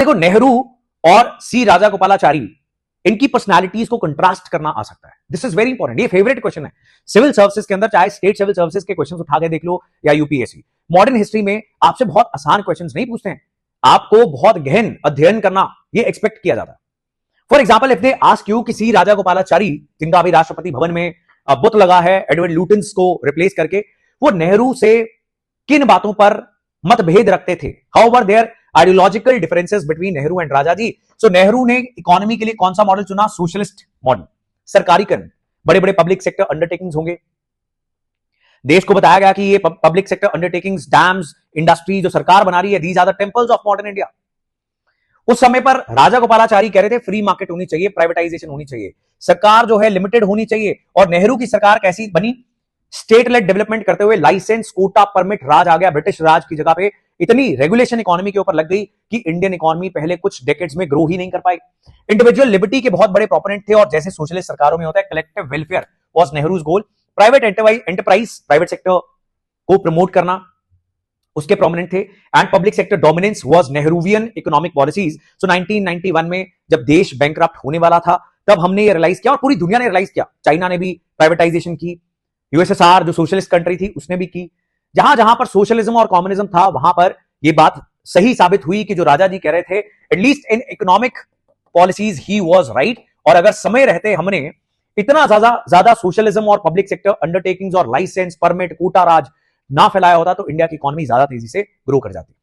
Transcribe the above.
देखो, नेहरू और सी राजागोपालाचारी, इनकी पर्सनालिटीज को कंट्रास्ट करना आ सकता है। दिस इज वेरी इंपॉर्टेंट, ये फेवरेट क्वेश्चन है सिविल सर्विसेज के अंदर, चाहे स्टेट सिविल सर्विसेज के क्वेश्चन उठा के देख लो या यूपीएससी। मॉडर्न हिस्ट्री में आपसे बहुत आसान क्वेश्चन नहीं पूछते हैं, आपको बहुत गहन अध्ययन करना ये एक्सपेक्ट किया जाता है। For example, if they ask you कि सी राजागोपालाचारी, जिनका अभी राष्ट्रपति भवन में बुत लगा है एडवर्ड लुटियंस को रिप्लेस करके, वो नेहरू से किन बातों पर मतभेद रखते थे? How were there ideological differences between Nehru and Raja ji? So Nehru ने इकोनॉमी के लिए कौन सा मॉडल चुना? सोशलिस्ट मॉडल, सरकारीकरण, बड़े बड़े पब्लिक सेक्टर अंडरटेकिंग्स होंगे। देश को बताया गया कि ये public sector undertakings, dams, industry जो सरकार बना रही है, these are the temples of modern India. उस समय पर राजागोपालाचारी कह रहे थे फ्री मार्केट होनी चाहिए, प्राइवेटाइजेशन होनी चाहिए, सरकार जो है लिमिटेड होनी चाहिए। और नेहरू की सरकार कैसी बनी? स्टेट लेड डेवलपमेंट करते हुए लाइसेंस, कोटा, परमिट राज आ गया। ब्रिटिश राज की जगह पे इतनी रेगुलेशन इकोनॉमी के ऊपर लग गई कि इंडियन इकोनॉमी पहले कुछ डेकेड्स में ग्रो ही नहीं कर पाई। इंडिविजुअल लिबर्टी के बहुत बड़े प्रोपोनेंट थे, और जैसे सोशलिस्ट सरकारों में होता है, collective welfare was Nehru's goal. Private enterprise, private sector को प्रमोट करना उसके प्रोमिनेंट थे। And public sector dominance was Nehruvian economic policies. So 1991 में जब देश बैंकरप्ट होने वाला था, तब हमने ये रियलाइज किया और पूरी दुनिया ने रियलाइज किया। चाइना ने भी प्राइवेटाइजेशन की, यूएसएसआर जो सोशलिस्ट कंट्री थी उसने भी की। जहां जहां पर सोशलिज्म और कम्युनिज्म था, वहां पर यह बात सही साबित हुई कि जो राजा जी कह रहे थे, at least in economic policies he was right. और अगर समय रहते हमने इतना ज्यादा सोशलिज्म और पब्लिक सेक्टर अंडरटेकिंग्स और लाइसेंस, परमिट, कोटा राज ना फैलाया होता, तो इंडिया की इकोनॉमी ज्यादा तेजी से ग्रो कर जाती।